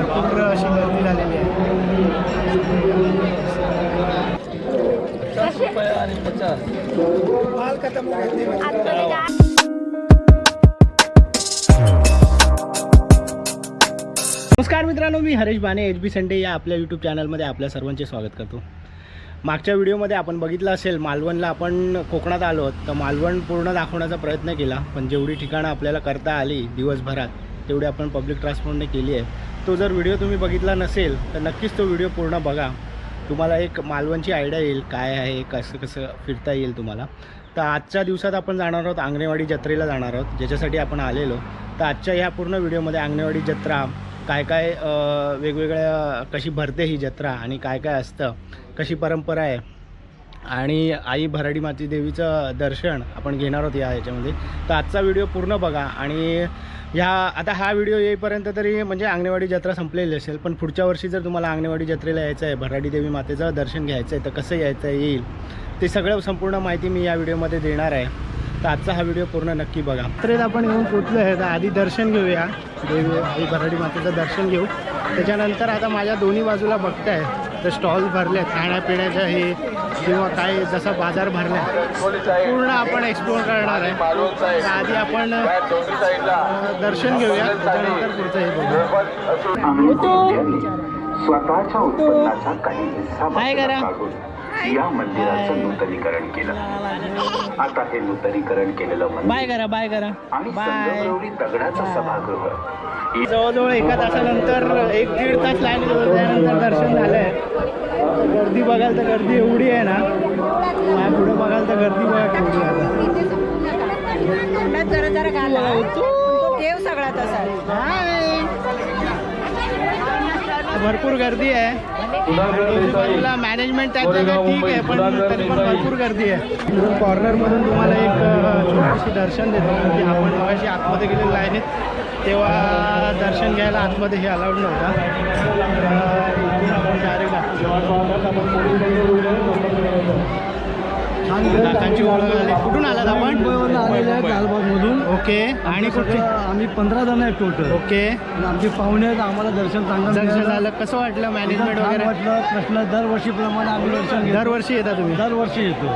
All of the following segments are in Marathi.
भरपूर अशी गर्दी झालेली आहे. 50 रुपये आणि 50 माल खतम हो गया. नमस्कार मित्रांनो, मी हरेश बाने HB संडे या आपल्या यूट्यूब चॅनलमध्ये आपल्या सर्वांचे स्वागत करतो. मागच्या व्हिडिओमध्ये आपण बघितलं असेल, मालवणला आपण कोकणात आलो आहोत. तर मालवण पूर्ण दाखवण्याचा प्रयत्न केला, पण जेवढी ठिकाणं आपल्याला करता आली दिवसभरात तेवढी आपण पब्लिक ट्रान्सपोर्टने केली आहे. तो जर व्हिडिओ तुम्ही बघितला नसेल तर नक्कीच तो व्हिडिओ पूर्ण बघा. तुम्हाला एक मालवणची आयडिया येईल, काय आहे, कसं कसं फिरता येईल तुम्हाला. तर आजच्या दिवसात आपण जाणार आहोत आंगणेवाडी जत्रेला जाणार आहोत, ज्याच्यासाठी आपण आलेलो. तर आजच्या ह्या पूर्ण व्हिडिओमध्ये आंगणेवाडी जत्रा काय काय वेगवेगळ्या कशी भरते ही जत्रा आणि काय काय असतं, कशी परंपरा आहे आणि आई भराडी माती देवीचं दर्शन आपण घेणार आहोत याच्यामध्ये. तर आजचा व्हिडिओ पूर्ण बघा. आणि आता हा व्हिडिओ येईपर्यंत तरी म्हणजे आंगणेवाडी जत्रा संपलेली असेल, पण पुढच्या वर्षी जर तुम्हाला आंगणेवाडी जत्रेला यायचं आहे, भराडी देवी मातेचं दर्शन घ्यायचं आहे, तर कसं यायचं येईल ते सगळं संपूर्ण माहिती मी या व्हिडिओमध्ये देणार आहे. तर आजचा हा व्हिडिओ पूर्ण नक्की बघा. जत्रेत आपण येऊन पोचलो आहे, तर आधी दर्शन घेऊया, देवी आई भराडी मातेचं दर्शन घेऊ. त्याच्यानंतर आता माझ्या दोन्ही बाजूला बघताय तर स्टॉल भरले आहेत खाण्यापिण्याच्या, हे किंवा काय जसा बाजार भरला पूर्ण आपण एक्सप्लोअर करणार आहे. तर आधी आपण दर्शन घेऊया, त्याच्यानंतर पुढचं हे बघूया. स्वतःच्या उत्पन्नाचा काही हिस्सा काय करा या मंदिराचं नूतनीकरण केलं. आता हे नूतनीकरण केलेलं बाय करा बाय करा आणि संगमरवरी दगडाचं सभागृह. जवळजवळ एका तासानंतर 1-1.5 तास लाईन त्यानंतर दर्शन झालंय. गर्दी बघाल तर गर्दी एवढी आहे ना, पुढे बघाल तर गर्दी बघा केवढी आहे. सगळा तसा भरपूर गर्दी आहे. बाजूला मॅनेजमेंट त्याचं ठीक आहे, पण तरी पण भरपूर गर्दी आहे. कॉर्नरमधून तुम्हाला एक छोटीशी दर्शन देतो. म्हणजे आपण मगाशी आतमध्ये गेलेलो लाईनीत तेव्हा दर्शन घ्यायला आतमध्ये हे अलाउड नव्हता. इथून आपण डायरेक्ट काकांची ओळख झाली. कुठून आलात आपण? आलेले आहे लालबागमधून. ओके. आणि कुठे? आम्ही 15 जण आहेत टोटल. ओके. आमचे पाहुणे आहेत, आम्हाला दर्शन चांगलं दर्शन झालं. कसं वाटलं मॅनेजमेंट वगैरे? वाटलं प्रश्न दरवर्षीप्रमाणे आम्ही दर्शन घेतो. दरवर्षी येता तुम्ही? दरवर्षी येतो.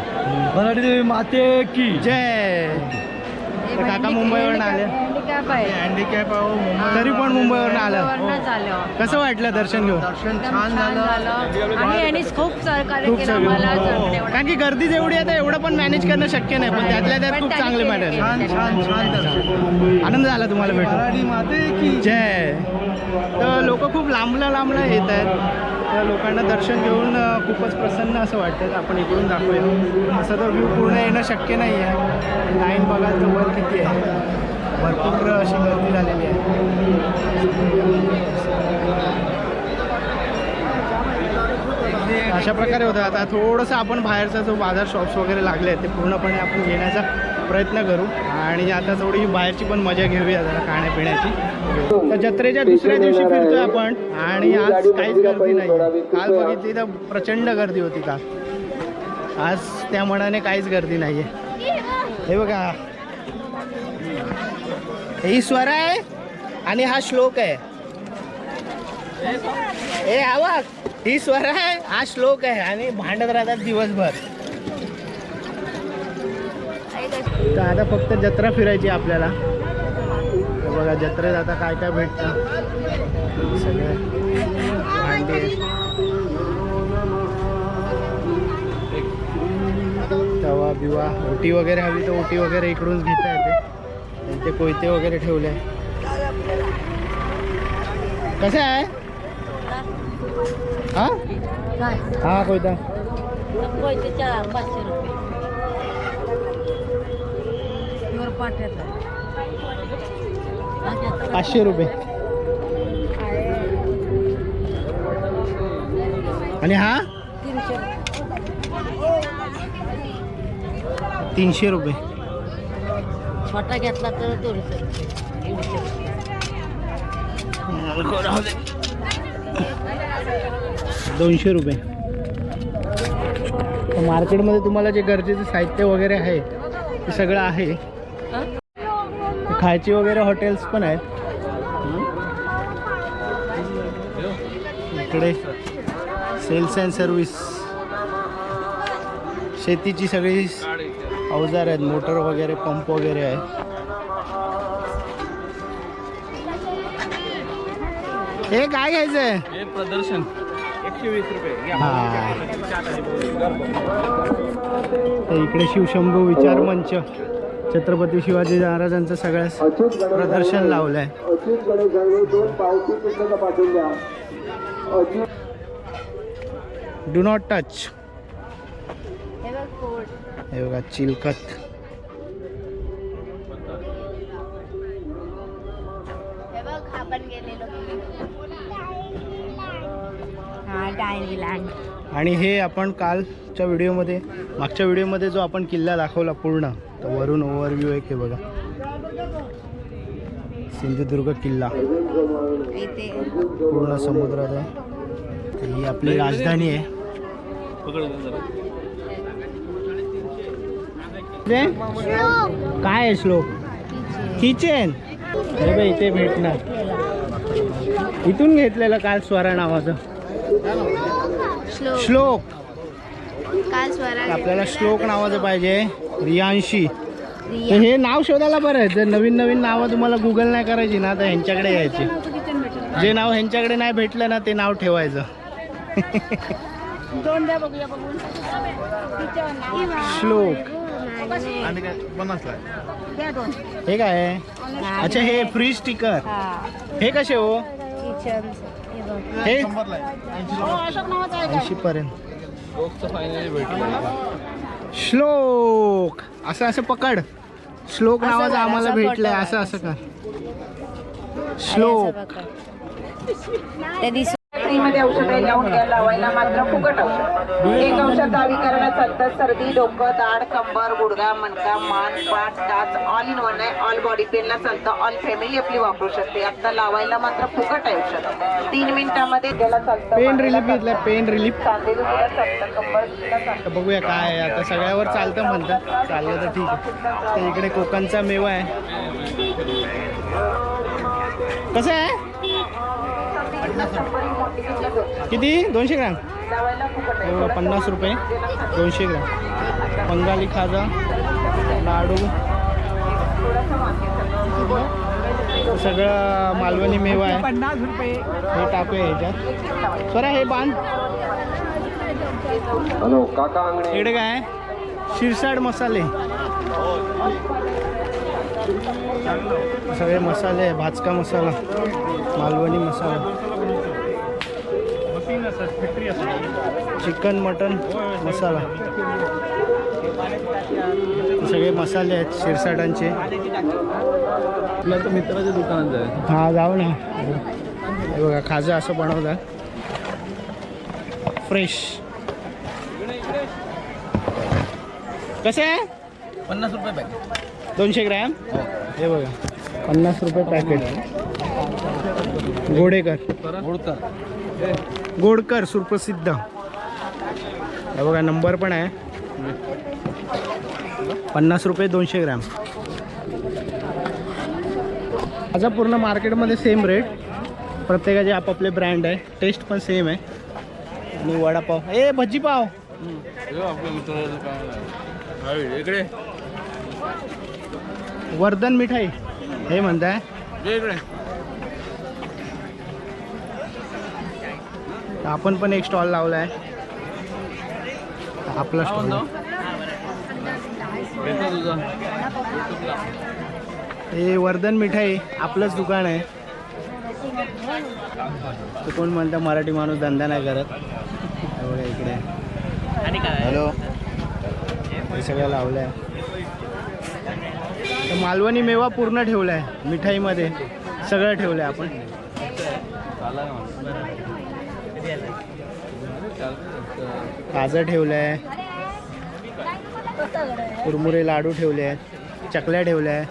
भराडी देवी माते की जय. तर काका मुंबईवरून आले. हँडिकॅप तरी पण मुंबईवरून आलं. कसं वाटलं दर्शन घेऊन? दर्शन छान झालं आणि यांनीच खूप सहकार्य खूप केलं मला. कारण की गर्दी जेवढी आहे एवढं पण मॅनेज करणं शक्य नाही, पण त्यातल्या त्यात खूप चांगले मॅनेज. छान छान छान दर्शन. आनंद झाला तुम्हाला भेटून. भराडी माते की जय. तर लोक खूप लांबला येत आहेत. त्या लोकांना दर्शन घेऊन खूपच प्रसन्न असं वाटतं. आपण इकडून दाखवूया. असं तर व्ह्यू पूर्ण येणं शक्य नाही आहे. लाईन बघाल तर वर किती आहे, भरपूर अशी गर्दी झालेली आहे. अशा प्रकारे होतं. आता थोडंसं आपण बाहेरचा जो बाजार शॉप्स वगैरे लागले आहेत ते पूर्णपणे आपण घेण्याचा प्रयत्न करू. आणि आता थोडी बाहेरची पण मजा घेऊया जरा खाण्यापिण्याची. तर जत्रेच्या दुसऱ्या दिवशी फिरतोय आपण आणि आज काहीच गर्दी नाही. काल बघितली तर प्रचंड गर्दी होती काल. आज त्या मनाने काहीच गर्दी नाही आहे. हे बघा, ही स्वर आहे आणि हा श्लोक आहे. हे आवाज, ही स्वर आहे, हा श्लोक आहे आणि भांडत राहतात दिवसभर. तर आता फक्त जत्रा फिरायची आपल्याला. बघा जत्रेत आता काय काय भेटतं. सगळे भांडे, तवा बिवा, ओटी वगैरे हवी तर ओटी वगैरे इकडूनच घेता येते. ते कोयते वगैरे ठेवले. कसं आहे हा हा कोयता? 500 रुपये. 500 रुपये. आणि हा 300 रुपये. छोटा घेतला तर 200 रुपये. मार्केटमध्ये तुम्हाला जे गरजेचं साहित्य वगैरे आहे ते सगळं आहे. खायची वगैरे हॉटेल्स पण आहेत. इकडे सेल्स अँड सर्व्हिस, शेतीची सगळी अवजार आहेत, मोटर वगैरे, पंप वगैरे आहे. हे काय घ्यायचंय? हे प्रदर्शन 120 रुपये. हा, तर इकडे शिवशंभू विचार मंच, छत्रपती शिवाजी महाराजांचं सगळ्या प्रदर्शन लावलंय. Do not touch. हे बघा चिलखत. आणि हे आपण कालच्या व्हिडिओमध्ये, मागच्या व्हिडिओमध्ये जो आपण किल्ला दाखवला पूर्ण, तो वरून ओव्हरव्ह्यू आहे. हे बघा सिंधुदुर्ग किल्ला पूर्ण समुद्रात आहे. ही आपली राजधानी आहे. काय आहे श्लोक? किचन. हे बघ इथे भेटणार. इथून घेतलेलं काल स्वरा नावाचं श्लोक. आपल्याला श्लोक नावाचं पाहिजे. रियांशी. तर हे नाव शोधायला बरं आहे. जर नवीन नवीन नावं तुम्हाला गुगल नाही करायची ना, तर ह्यांच्याकडे यायची. जे नाव ह्यांच्याकडे नाही भेटलं ना, ते नाव ठेवायचं. श्लोक. हे काय आहे? अच्छा, हे फ्री स्टिकर. हे कसे हो? हे 80 पर्यंत. श्लोक. असं असं पकड. श्लोक नावाचं आम्हाला भेटलंय. असं असं कर. श्लोक. मध्ये औषधे लावून घ्या. लावायला मात्र फुकट औषध. एक औषध दावी करण्यात चालतं. सर्दी, डोकं, दाढ, कंबर, गुडघा, मणका, मान, पाठ, टाच, ऑल इन वन आहे. ऑल बॉडी पेनला चालतं. ऑल फॅमिली आपली वापरू शकते. आता लावायला मात्र फुकट आहे औषध. 3 मिनिटांमध्ये त्याला चालतं. पेन रिलीफ घेतलं. Pain relief. सांधेदुखीला चालतं. कंबर दुखीला चालतं. तर बघूया काय आहे. आता सगळ्यावर चालतं म्हणतात. चाललं तर ठीक आहे. तर इकडे कोकणचा मेवा आहे. कसं आहे? किती? 200 ग्राम. 50 रुपये 200 ग्राम. बंगाली खाजा, लाडू, सगळं मालवणी मेवा आहे. 50 रुपये. हे टाकूया ह्याच्यात. बरं हे बांध. हॅलो काका अंगणे. इकडे काय आहे? शिरसाड मसाले. सगळे मसाले आहे. भाजका मसाला, मालवणी मसाला, चिकन मटन मसाला, सगळे मसाले आहेत शिरसाटांचे. आपल्या तर मित्राच्या दुकानात आहे. हा जाऊ ना. हे बघा खाजा असं बनवतात फ्रेश. कसं आहे? 50 रुपये पॅकेट. 200 ग्रॅम. हे बघा 50 रुपये पॅकेट. गोडेकर. गोडकर सुप्रसिद्ध. हे बघा नंबर पण आहे. 50 रुपये 200 ग्रॅम. माझा पूर्ण मार्केटमध्ये सेम रेट. प्रत्येकाचे आपापले ब्रँड आहे. टेस्ट पण सेम आहे. आणि वडापाव. ए भजीपाव. आपल्या मित्राचं दुकान आहे. इकडे वर्धन मिठाई हे म्हणताय. इकडे आपण पण एक स्टॉल लावला आहे. आपला स्टॉल. हे वर्धन मिठाई आपलंच दुकान आहे. तर कोण म्हणतं मराठी माणूस धंदा नाही करत. बघा इकडे. हॅलो. हे सगळं लावलं आहे. तर मालवणी मेवा पूर्ण ठेवला आहे. मिठाईमध्ये सगळं ठेवलं आहे आपण. खाजा ठेवलं आहे. कुरमुरे लाडू ठेवले आहेत. चकल्या ठेवल्या आहेत.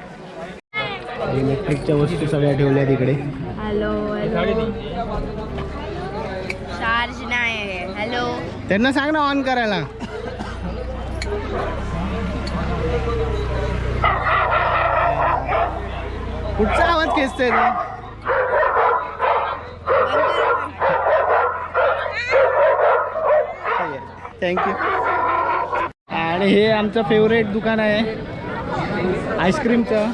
इलेक्ट्रिकच्या वस्तू सगळ्या ठेवल्या तिकडे. Hello hello. चार्ज नाही आहे. हॅलो. त्यांना सांग ना ऑन करायला. कुठचा आवाज खेचतोय ते? थँक्यू. आणि हे आमचं फेवरेट दुकान आहे आईस्क्रीमचं,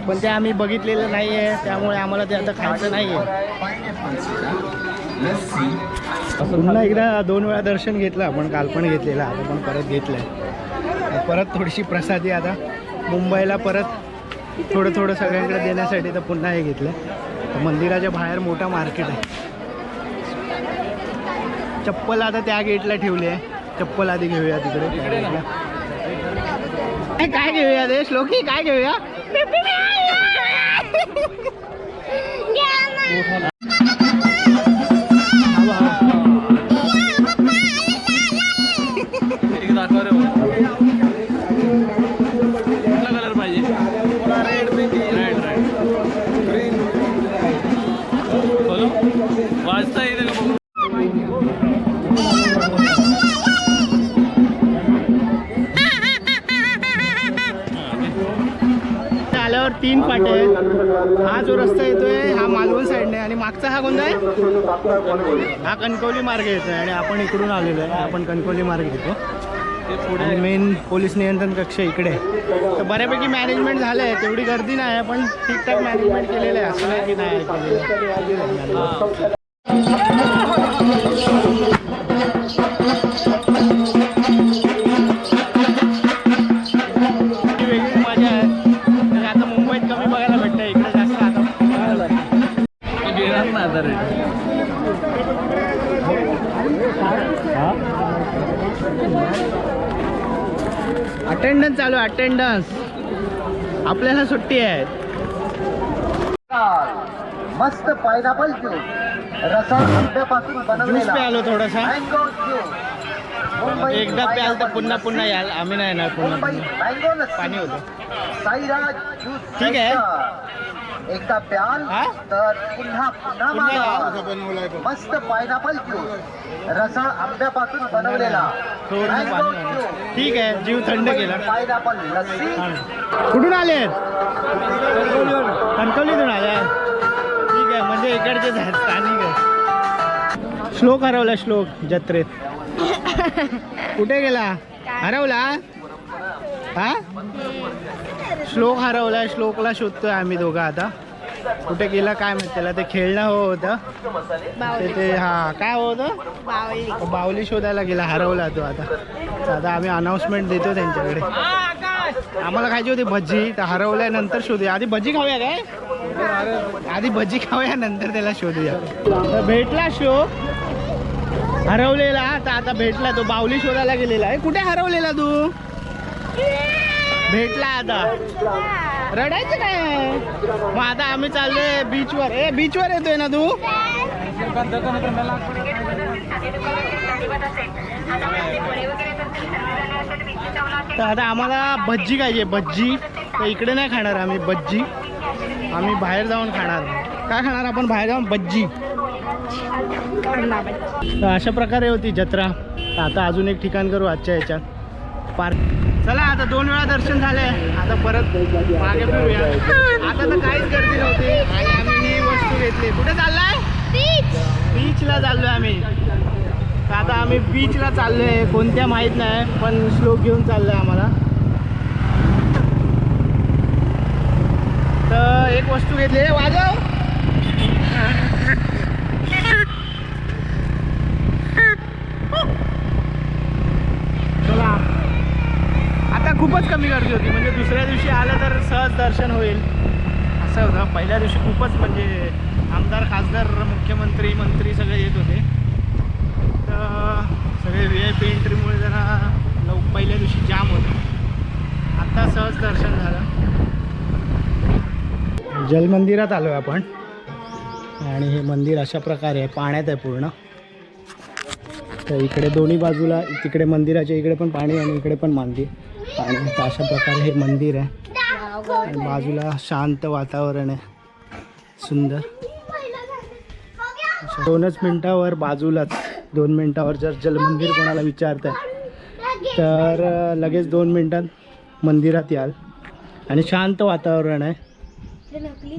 पण ते आम्ही बघितलेलं नाही आहे, त्यामुळे आम्हाला ते आता खायचं नाही आहे. पुन्हा एकदा 2 वेळा दर्शन घेतलं आपण, काल पण घेतलेलं, आता पण परत घेतलं आहे. परत थोडीशी प्रसादी आता मुंबईला परत थोडं सगळ्यांकडे देण्यासाठी तर पुन्हा हे घेतलं. तर मंदिराच्या बाहेर मोठा मार्केट आहे. चप्पल आता त्या गेटला ठेवली आहे, चप्पल आधी घेऊया तिकडे. काय घेऊया रे श्लोकी, काय घेऊया? एक दाखवा रे भाऊ. कुठला कलर पाहिजे? रेड बोलो वाजता येते का बघू. आल्यावर 3 फाटे आहेत. हा जो रस्ता येतोय हा मालवण साईडने, आणि मागचा हा कोणता आहे? हा कणकवली मार्ग येतोय, आणि आपण इकडून आलेलो आहे. आपण कणकवली मार्ग घेतो. आणि मेन पोलीस नियंत्रण कक्ष इकडे. तर बऱ्यापैकी मॅनेजमेंट झालं आहे, तेवढी गर्दी नाही आहे, पण ठीकठाक मॅनेजमेंट केलेलं आहे, असं नाही की नाही केलेलं. वेगळीच मजा आहे. तर आता मुंबईत कमी बघायला भेटतं, इकडे जास्त आता बघायला भेटतं. घेणार ना आता रेट. अटेंडन्स चालू आहे, अटेंडन्स. आपल्याला सुट्टी आहे. मस्त पायनॅपल ज्यूस रसाळ आंब्यापासून ज्यूस बनवलेला प्यालो थोडासा. Mango juice. मुंबई एकदा प्याल तर पुन्हा याल. आम्ही नाही येणार पुन्हा. मँगो लस्सी. पाणी होतं. साईराज ज्यूस ठीक आहे. सेंटर. एकदा प्याल हा? तर पुन्हा मागा. मस्त पायनॅपल ज्यूस रसाळ आंब्यापासून बनवलेला थोडं मँगो पाणी. ज्यूस. ठीक आहे, जीव थंड केला. पायनॅपल लस्सी. कुठून आले? कणकवलीतून आले. ठीक आहे, म्हणजे इकडचे स्थानिक आहे. श्लोक हरवला, श्लोक जत्रेत. कुठे गेला? हरवला हा? श्लोक हरवला. श्लोकला शोधतोय आम्ही दोघं आता. कुठे गेला काय माहिती. त्याला ते खेळणं होतं ते हा काय होतं, बावली शोधायला गेला, हरवला तो. आता आम्ही अनाऊन्समेंट देतो त्यांच्याकडे. आम्हाला खायची होती भजी, तर हरवल्यानंतर शोधूया. आधी भजी खाऊया काय? आधी भजी खाऊया, नंतर त्याला शोधूया. तर भेटला शोक, हरवलेला. आता भेटला तो, बावली शोधायला गेलेला आहे. कुठे हरवलेला तू? भेटला आता. रडायचं काय? मग आता आम्ही चाललोय बीचवर. बीचवर येतोय ना तू? तर आता आम्हाला भज्जी खायची. भज्जी तर इकडे नाही खाणार आम्ही. भज्जी आम्ही बाहेर जाऊन खाणार. काय खाणार आपण बाहेर जाऊन? भज्जी. तर अशा प्रकारे होती जत्रा. तर आता अजून एक ठिकाण करू आजच्या ह्याच्यात पार्क. चला आता 2 वेळा दर्शन झाले, आता परत मागे फिरूया. आता तर काहीच गर्दी नव्हती आणि आम्ही ही वस्तू घेतली. कुठे चाललाय? बीचला चाललोय आम्ही. तर आता आम्ही बीचला चाललोय, कोणत्या माहीत नाही, पण श्लोक घेऊन चाललोय आम्हाला. तर एक वस्तू घेतली. वाजव. चला आता खूपच कमी गर्दी होती, म्हणजे दुसऱ्या दिवशी आलं तर सहज दर्शन होईल असं होतं. पहिल्या दिवशी खूपच म्हणजे आमदार, खासदार, मुख्यमंत्री, मंत्री सगळे येत होते. तर सगळे VIP एंट्रीमुळे जरा पहिल्या दिवशी जाम होतं. आता सहज दर्शन झालं. जलमंदिरात आलो आहे आपण, आणि हे मंदिर अशा प्रकारे आहे, पाण्यात आहे पूर्ण. तर इकडे दोन्ही बाजूला, तिकडे मंदिराच्या इकडे पण पाणी आणि इकडे पण मंदिर पाणी. तर अशा प्रकारे हे मंदिर आहे, आणि बाजूला शांत वातावरण आहे, सुंदर. 2च मिनटावर बाजूलाच, 2 मिनटावर जर जलमंदिर कोणाला विचारताय तर लगेच 2 मिनटात मंदिरात याल, आणि शांत वातावरण आहे.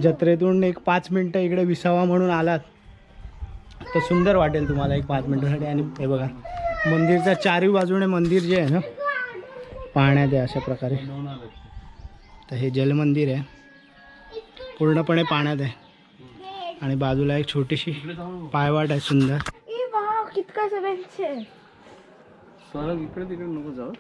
जत्रेतून एक 5 मिनटं इकडे विसावा म्हणून आलात तर सुंदर वाटेल तुम्हाला एक 5 मिनटासाठी. आणि हे बघा मंदिरच्या चारी बाजूने मंदिर जे आहे ना पाहण्यात आहे अशा प्रकारे. तर हे जलमंदिर आहे, पूर्णपणे पाण्यात आहे आणि बाजूला एक छोटीशी पायवाट आहे सुंदर. कितका सगळ्यांचे स्वराज इकडे तिकडे नको जाऊ.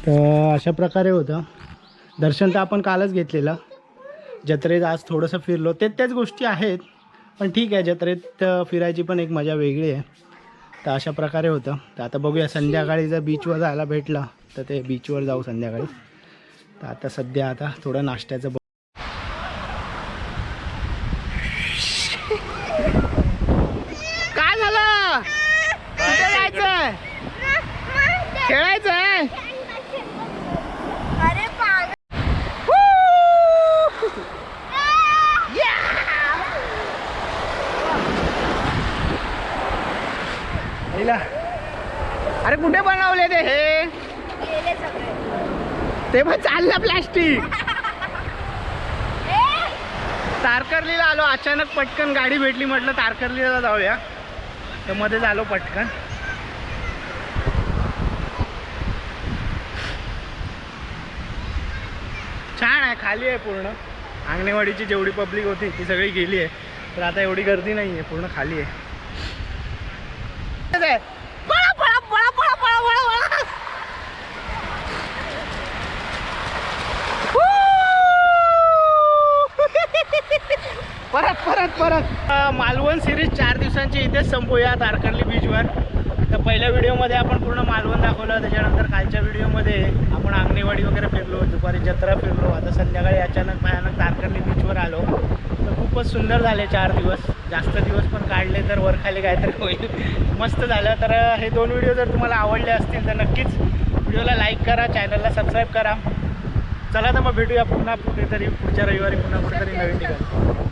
तर अशा प्रकारे होतं दर्शन. तर आपण कालच घेतलेलं, जत्रेत आज थोडंसं फिरलो. त्याच गोष्टी आहेत, पण ठीक आहे, जत्रेत फिरायची पण एक मजा वेगळी आहे. तर अशा प्रकारे होतं. तर आता बघूया संध्याकाळी जर बीचवर जायला भेटलं तर ते बीचवर जाऊ संध्याकाळी. तर आता सध्या आता थोडं नाश्त्याचं काय झालं, कुठे जायचंय, खेळायचंय. अरे कुठे बनवले ते हे, ते पण चाललं प्लॅस्टिक. तारकर्लीला आलो अचानक, पटकन गाडी भेटली, म्हटलं तारकर्लीला जाऊया. तर मध्येच आलो पटकन. छान आहे, खाली आहे पूर्ण. अंगणेवाडीची जेवढी पब्लिक होती ती सगळी गेली आहे. तर आता एवढी गर्दी नाही आहे, पूर्ण खाली आहे. परत परत परत मालवण सिरीज 4 दिवसांची इथेच संपूया तारकर्ली बीचवर. तर पहिल्या व्हिडिओमध्ये आपण पूर्ण मालवण दाखवलं, त्याच्यानंतर कालच्या व्हिडिओमध्ये आपण अंगणेवाडी वगैरे फिरलो, दुपारी जत्रा फिरलो. आता संध्याकाळी अचानक भयानक तारकर्ली बीचवर आलो. तर खूपच सुंदर झाले 4 दिवस. जास्त दिवस पण काढले तर वरखाली काहीतरी होईल. मस्त झालं. तर हे 2 व्हिडिओ जर तुम्हाला आवडले असतील तर नक्कीच व्हिडिओला लाईक करा, चॅनलला सबस्क्राईब करा. चला तर मग भेटूया पुन्हा कुठेतरी पुढच्या रविवारी, पुन्हा कुठेतरी नवीन ठिकाणी.